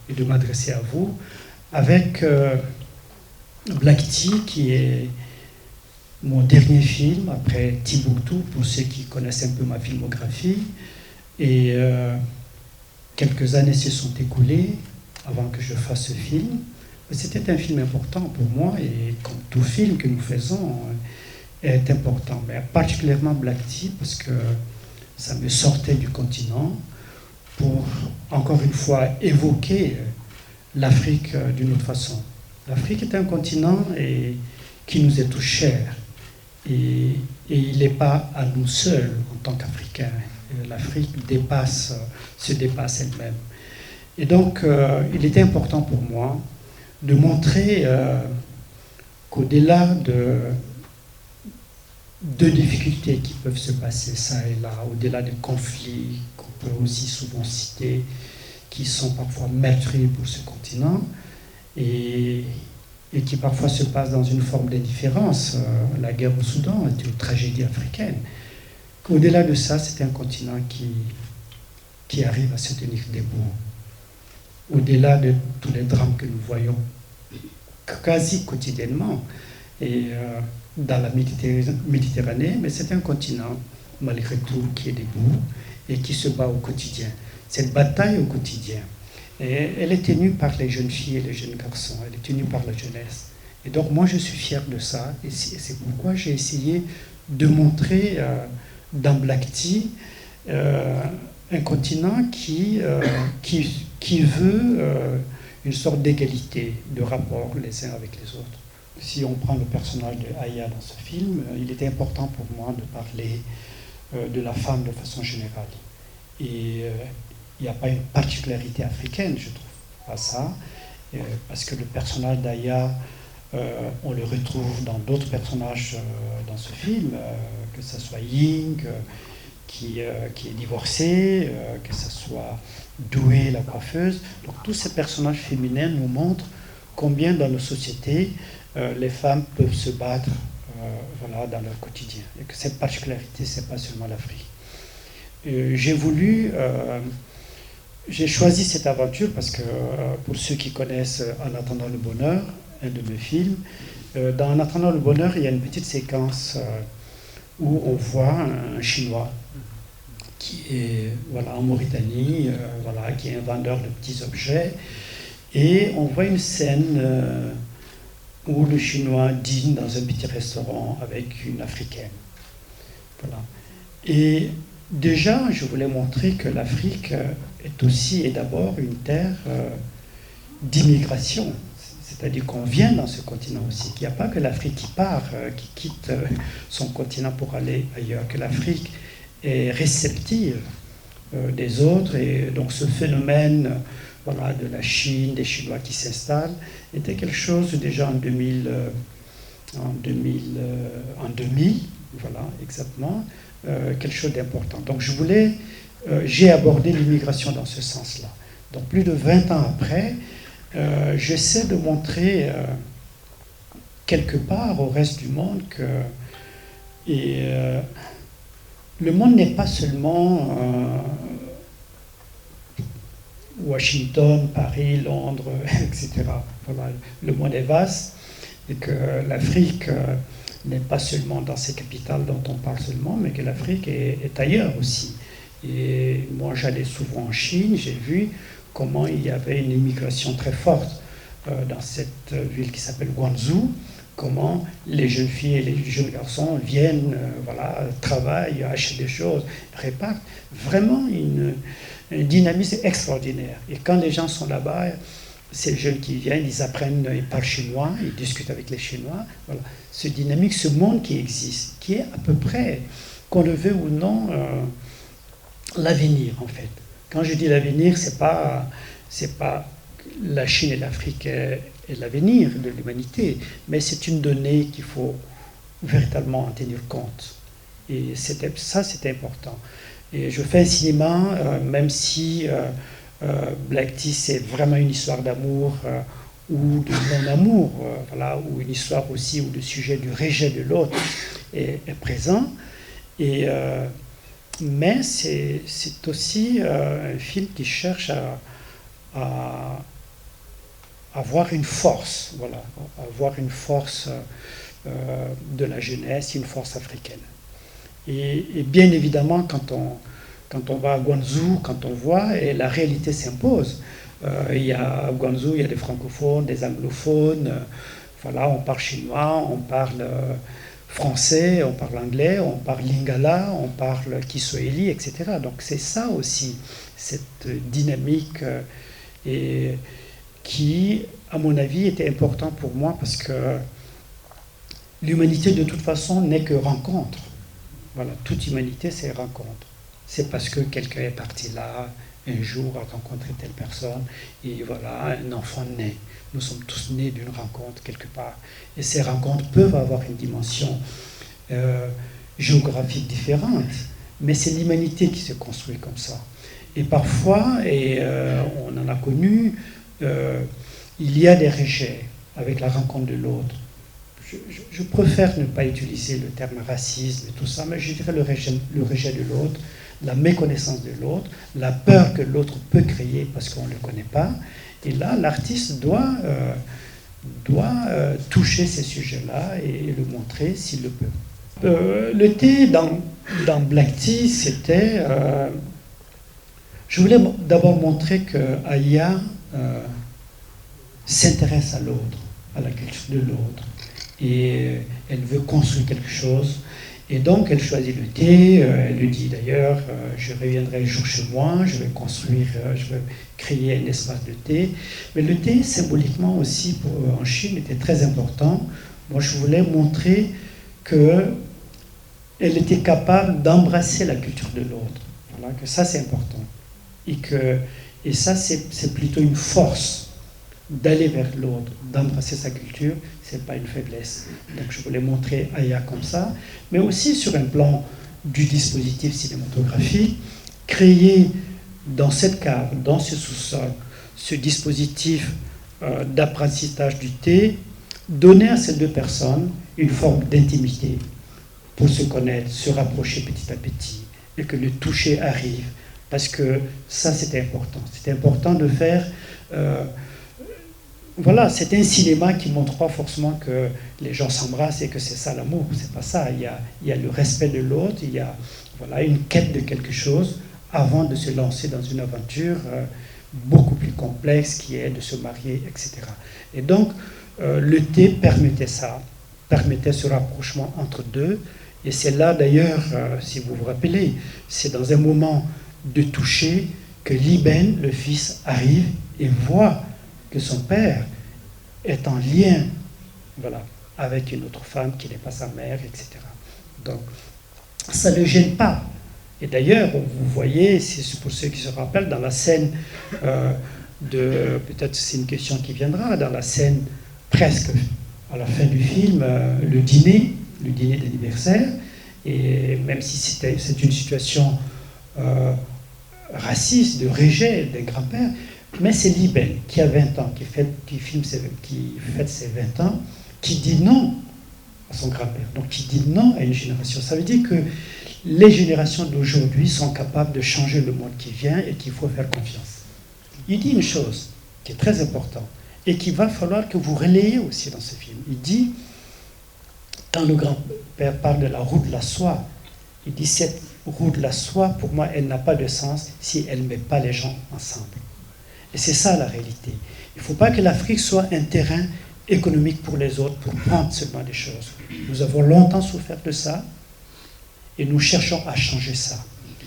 et de m'adresser à vous avec Black Tea, qui est mon dernier film après Timbuktu, pour ceux qui connaissent un peu ma filmographie. Et quelques années se sont écoulées avant que je fasse ce film. C'était un film important pour moi, et comme tout film que nous faisons est important, mais particulièrement Black Tea, parce que ça me sortait du continent pour, encore une fois, évoquer l'Afrique d'une autre façon. L'Afrique est un continent qui nous est tout cher, et il n'est pas à nous seuls en tant qu'Africains. L'Afrique se dépasse elle-même. Et donc, il était important pour moi de montrer qu'au-delà de difficultés qui peuvent se passer ça et là, au-delà des conflits qu'on peut aussi souvent citer, qui sont parfois meurtriers pour ce continent, et qui parfois se passent dans une forme d'indifférence. La guerre au Soudan est une tragédie africaine. Au-delà de ça, c'est un continent qui arrive à se tenir debout. Au-delà de tous les drames que nous voyons quasi quotidiennement et dans la Méditerranée, mais c'est un continent, malgré tout, qui est debout et qui se bat au quotidien. Cette bataille au quotidien, et elle est tenue par les jeunes filles et les jeunes garçons, elle est tenue par la jeunesse. Et donc moi, je suis fier de ça, et c'est pourquoi j'ai essayé de montrer dans Black Tea un continent qui veut une sorte d'égalité, de rapport les uns avec les autres. Si on prend le personnage de Aya dans ce film, il était important pour moi de parler de la femme de façon générale. Et il n'y a pas une particularité africaine, je trouve pas ça, parce que le personnage d'Aya, on le retrouve dans d'autres personnages dans ce film, que ce soit Ying, qui est divorcée, que ce soit Doué, la coiffeuse. Donc tous ces personnages féminins nous montrent combien dans nos sociétés les femmes peuvent se battre voilà, dans leur quotidien. Et que cette particularité, ce n'est pas seulement l'Afrique. J'ai choisi cette aventure parce que, pour ceux qui connaissent En attendant le bonheur, un de mes films, dans En attendant le bonheur, il y a une petite séquence où on voit un Chinois qui est voilà, en Mauritanie, voilà, qui est un vendeur de petits objets, et on voit une scène où le Chinois dîne dans un petit restaurant avec une Africaine. Voilà. Et déjà, je voulais montrer que l'Afrique est aussi et d'abord une terre d'immigration. C'est-à-dire qu'on vient dans ce continent aussi, qu'il n'y a pas que l'Afrique qui part, qui quitte son continent pour aller ailleurs, que l'Afrique est réceptive des autres. Et donc ce phénomène voilà, de la Chine, des Chinois qui s'installent, était quelque chose déjà en 2000, voilà, exactement, quelque chose d'important. Donc j'ai abordé l'immigration dans ce sens-là. Donc plus de 20 ans après, j'essaie de montrer quelque part au reste du monde que le monde n'est pas seulement Washington, Paris, Londres, etc. Voilà, le monde est vaste et que l'Afrique n'est pas seulement dans ces capitales dont on parle seulement, mais que l'Afrique est ailleurs aussi. Et moi, j'allais souvent en Chine, j'ai vu comment il y avait une immigration très forte dans cette ville qui s'appelle Guangzhou, comment les jeunes filles et les jeunes garçons viennent, voilà, travaillent, achètent des choses, répartent. Vraiment un dynamisme extraordinaire. Et quand les gens sont là-bas, ces jeunes qui viennent, ils apprennent, ils parlent chinois, ils discutent avec les Chinois. Voilà. Ce dynamique, ce monde qui existe, qui est à peu près, qu'on le veuille ou non, l'avenir en fait. Quand je dis l'avenir, c'est pas la Chine et l'Afrique est l'avenir de l'humanité, mais c'est une donnée qu'il faut véritablement en tenir compte. Et ça, c'était important. Et je fais un cinéma, même si Black Tea, c'est vraiment une histoire d'amour ou de non-amour, voilà, ou une histoire aussi où le sujet du rejet de l'autre est présent. Mais c'est aussi un film qui cherche à avoir une force, voilà, avoir une force de la jeunesse, une force africaine. Et bien évidemment, quand on va à Guangzhou, quand on voit, et la réalité s'impose. À Guangzhou, il y a des francophones, des anglophones, voilà, on parle chinois, on parle français, on parle anglais, on parle lingala, on parle kiswahili, etc. Donc c'est ça aussi, cette dynamique et qui, à mon avis, était important pour moi parce que l'humanité, de toute façon, n'est que rencontre. Voilà, toute humanité, c'est rencontre. C'est parce que quelqu'un est parti là, un jour, a rencontré telle personne, et voilà, un enfant naît. Nous sommes tous nés d'une rencontre quelque part. Et ces rencontres peuvent avoir une dimension géographique différente, mais c'est l'humanité qui se construit comme ça. Et parfois, on en a connu, il y a des rejets avec la rencontre de l'autre. Je préfère ne pas utiliser le terme racisme et tout ça, mais je dirais le rejet de l'autre, la méconnaissance de l'autre, la peur que l'autre peut créer parce qu'on ne le connaît pas. Et là, l'artiste doit toucher ces sujets-là et le montrer s'il le peut. Le thé dans Black Tea, c'était... je voulais d'abord montrer que Aya s'intéresse à l'autre, à la culture de l'autre. Et elle veut construire quelque chose. Et donc, elle choisit le thé. Elle lui dit d'ailleurs, je reviendrai un jour chez moi, je vais construire, je vais créer un espace de thé. Mais le thé, symboliquement aussi, en Chine, était très important. Moi, je voulais montrer qu'elle était capable d'embrasser la culture de l'autre. Voilà, que ça, c'est important. Et ça, c'est plutôt une force d'aller vers l'autre, d'embrasser sa culture, ce n'est pas une faiblesse. Donc je voulais montrer Aya comme ça, mais aussi sur un plan du dispositif cinématographique, créer dans cette cave, dans ce sous-sol, ce dispositif d'apprentissage du thé, donner à ces deux personnes une forme d'intimité pour se connaître, se rapprocher petit à petit, et que le toucher arrive, parce que ça c'était important. C'était important de faire... Voilà, c'est un cinéma qui ne montre pas forcément que les gens s'embrassent et que c'est ça l'amour. C'est pas ça. Il y a le respect de l'autre, il y a voilà, une quête de quelque chose avant de se lancer dans une aventure beaucoup plus complexe qui est de se marier, etc. Et donc, le thé permettait ça, permettait ce rapprochement entre deux. Et c'est là d'ailleurs, si vous vous rappelez, c'est dans un moment de toucher que Liben, le fils, arrive et voit que son père est en lien, voilà, avec une autre femme qui n'est pas sa mère, etc. Donc, ça ne le gêne pas. Et d'ailleurs, vous voyez, c'est pour ceux qui se rappellent, dans la scène peut-être c'est une question qui viendra, dans la scène presque à la fin du film, le dîner d'anniversaire, et même si c'est une situation raciste, de rejet d'un grand-père, mais c'est Liben qui a 20 ans, qui fête ses 20 ans, qui dit non à son grand-père, donc qui dit non à une génération. Ça veut dire que les générations d'aujourd'hui sont capables de changer le monde qui vient et qu'il faut faire confiance. Il dit une chose qui est très importante et qu'il va falloir que vous relayez aussi dans ce film. Il dit, quand le grand-père parle de la roue de la soie, il dit cette roue de la soie, pour moi, elle n'a pas de sens si elle ne met pas les gens ensemble. Et c'est ça la réalité. Il ne faut pas que l'Afrique soit un terrain économique pour les autres, pour prendre seulement des choses. Nous avons longtemps souffert de ça et nous cherchons à changer ça.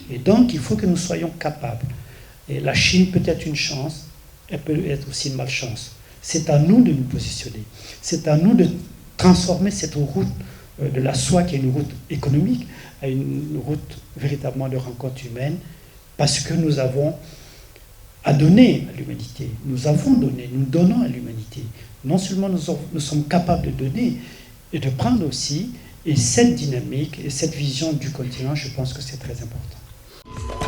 Et donc, il faut que nous soyons capables. Et la Chine peut être une chance, elle peut être aussi une malchance. C'est à nous de nous positionner. C'est à nous de transformer cette route de la soie, qui est une route économique, à une route véritablement de rencontre humaine, parce que nous avons à donner à l'humanité. Nous avons donné, nous donnons à l'humanité. Non seulement nous sommes capables de donner, et de prendre aussi, et cette dynamique et cette vision du continent, je pense que c'est très important.